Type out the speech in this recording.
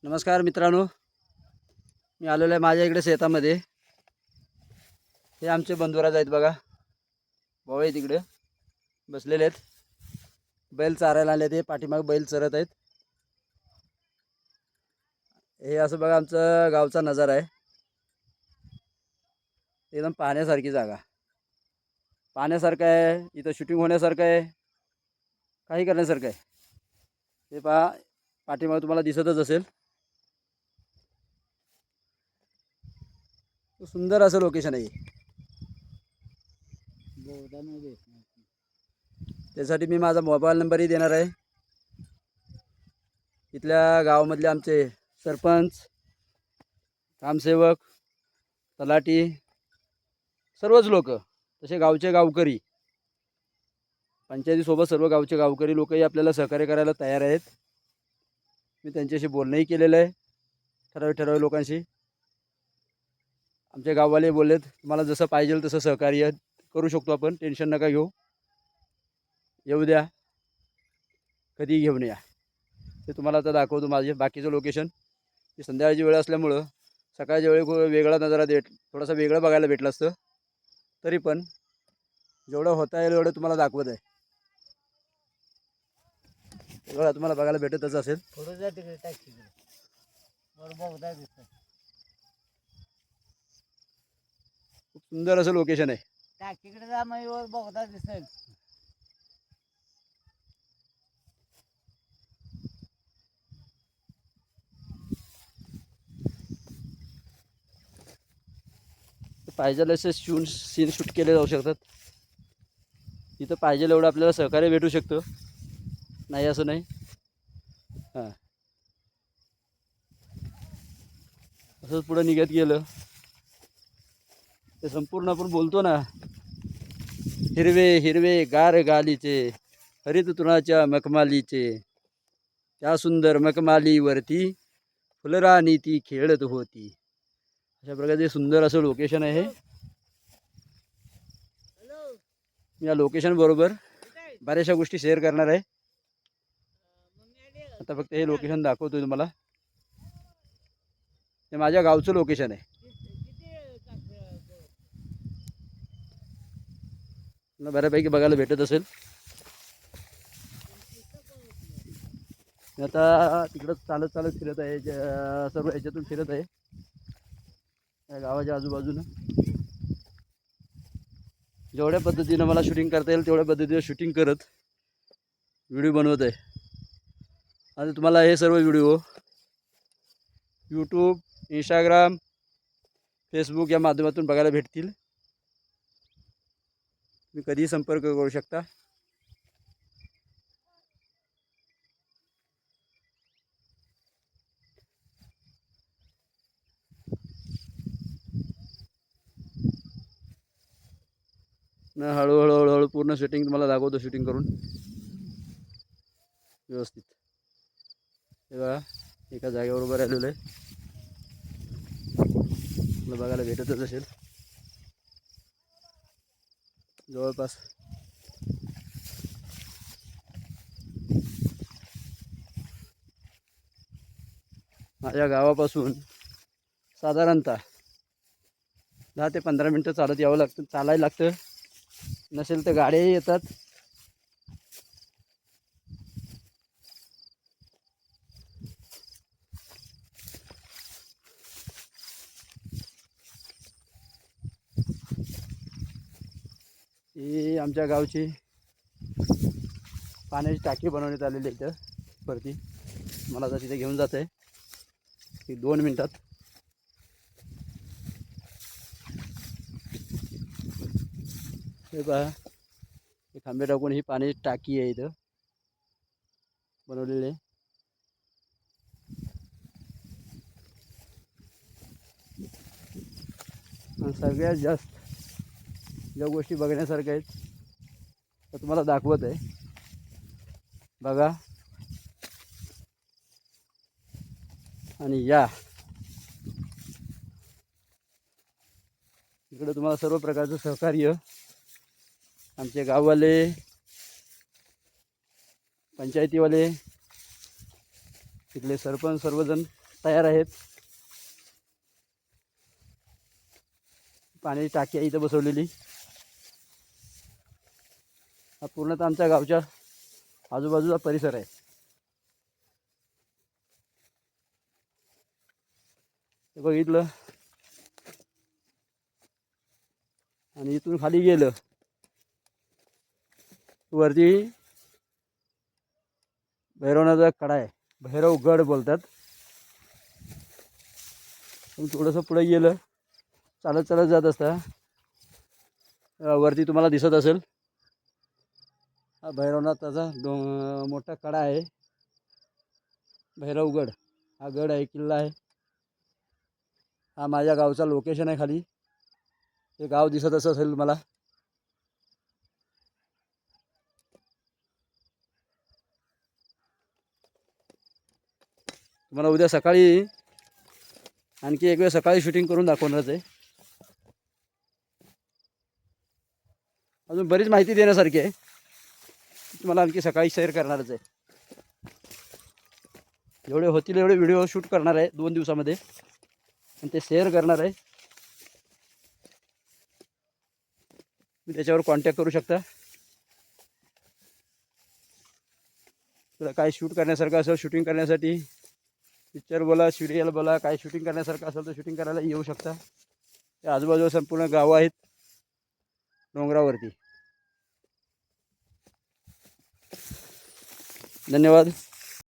नमस्कार मित्रांनो, मी आलेलो आहे माझ्या इकडे शेतामध्ये. हे आमचे बंधुराज आहेत बघा, भाऊ आहे तिकडे बसलेले आहेत. बैल चारायला आले ते पाठीमाग बैल चरत आहेत. हे असं बघा आमचा गावचा नजारा आहे. एकदम पाहण्यासारखी जागा, पाहण्यासारखं आहे. इथं शूटिंग होण्यासारखं आहे, काही करण्यासारखं आहे. हे पहा पाठीमाग तुम्हाला दिसतच असेल. सुंदर असं लोकेशन आहे. त्यासाठी मी माझा मोबाईल नंबरही देणार आहे. इथल्या गावामधले आमचे सरपंच, ग्रामसेवक, तलाठी, सर्वच लोक, तसे गावचे गावकरी, पंचायतीसोबत सर्व गावचे गावकरी लोकही आपल्याला सहकार्य करायला तयार आहेत. मी त्यांच्याशी बोलणंही केलेलं आहे, ठराविक लोकांशी. आमचे गाववाले बोललेत तुम्हाला जसं पाहिजे तसं सहकार्य करू शकतो आपण, टेन्शन नका घेऊ, येऊ द्या, कधी घेऊन या. ते तुम्हाला आता दाखवतो माझे बाकीचं लोकेशन. ही संध्याकाळची वेळ असल्यामुळं सकाळच्या वेळी वेगळा नजारा थोडासा वेगळं बघायला भेटलं असतं. तरी पण जेवढं होता येईल एवढं तुम्हाला दाखवत आहे. एवढं तुम्हाला बघायला भेटतच असेल. थोडं तिकडे टॅक्सी बरोबर दिसत. खूप सुंदर असं लोकेशन आहे. टॅक्सीकडे जा, मग वर बघता दिसेल. पाहिजे असे सीन शूट केले जाऊ शकतात. इथं पाहिजे एवढं आपल्याला सहकार्य भेटू शकतं, नाही असं नाही. हां, असंच पुढं निघत गेलं ते संपूर्ण आपण बोलतो ना, हिरवे हिरवे गार गालीचे, हरित तृणाच्या मखमालीचे, त्या सुंदर मखमालीवरती फुलराणी ती खेळत होती. अशा प्रकारचे सुंदर असं लोकेशन आहे. मी या लोकेशन बरोबर बऱ्याचशा गोष्टी शेअर करणार आहे. आता फक्त हे लोकेशन दाखवतोय तुम्हाला. हे माझ्या गावचं लोकेशन आहे. बऱ्यापैकी बघायला भेटत असेल. आता तिकडं चालत चालत फिरत आहे, सर्व ह्याच्यातून फिरत आहे या गावाच्या आजूबाजूनं. जेवढ्या पद्धतीनं मला शूटिंग करता येईल तेवढ्या पद्धतीनं शूटिंग करत व्हिडिओ बनवत आहे. आणि तुम्हाला हे सर्व व्हिडिओ यूट्यूब, इंस्टाग्राम, फेसबुक या माध्यमातून बघायला भेटतील. तुम्ही कधीही संपर्क करू शकता. हळूहळू हळूहळू पूर्ण शूटिंग तुम्हाला दाखवतो, शूटिंग करून व्यवस्थित. हे बघा एका जागेवर उभं राहिलेलं आहे, मला बघायला भेटतच असेल. जवळपास माझ्या गावापासून साधारणतः 10 ते 15 मिनटं चालत यावं लागतं, चालायला लागतं. नसेल तर गाड्याही येतात. ही आमच्या गावची पाण्याची टाकी बनवण्यात आलेली आहे इथं वरती. मला आता तिथे घेऊन जात आहे की 2 मिनटात. हे पहा, हे खांबे टाकून ही पाण्याची टाकी आहे इथं बनवलेली आहे. आणि सगळ्यात जास्त ज्या गोष्टी बघण्यासारख्या आहेत त्या तुम्हाला दाखवत आहे. बघा आणि या इकडे तुम्हाला सर्व प्रकारचं सहकार्य आमचे गाववाले, पंचायतीवाले, तिथले सरपंच सर्वजण तयार आहेत. पाण्याची टाकी आहे इथं बसवलेली. हा पूर्णतः आमच्या गावच्या आजूबाजूचा परिसर आहे. हे बघितलं आणि इथून खाली गेलं वरती भैरवनाथचा कडा आहे. भैरवगड बोलतात. थोडंसं पुढे गेलं चालत चालत जात असता वरती तुम्हाला दिसत असेल हा भैरवनाथाचा मोठा कडा आहे. भैरवगड हा गड आहे, किल्ला आहे. हा माझ्या गावचा लोकेशन आहे. खाली हे गाव दिसत असेल मला. तुम्हाला उद्या सकाळी आणखी एक वेळ सकाळी शूटिंग करून दाखवणारच आहे. अजून बरीच माहिती देण्यासारखी आहे. तुम्हाला आणखी सकाळी शेअर करणारच आहे. जेवढे होतील एवढे व्हिडिओ शूट करणार आहे 2 दिवसामध्ये आणि ते शेअर करणार आहे. मी त्याच्यावर कॉन्टॅक्ट करू शकता. तुला काय शूट करण्यासारखं असेल शूटिंग करण्यासाठी पिक्चर बोला सिरियल बोला काय शूटिंग करण्यासारखं असेल तर शूटिंग करायला येऊ शकता. त्या आजूबाजूला संपूर्ण गावं आहेत डोंगरावरती. धन्यवाद.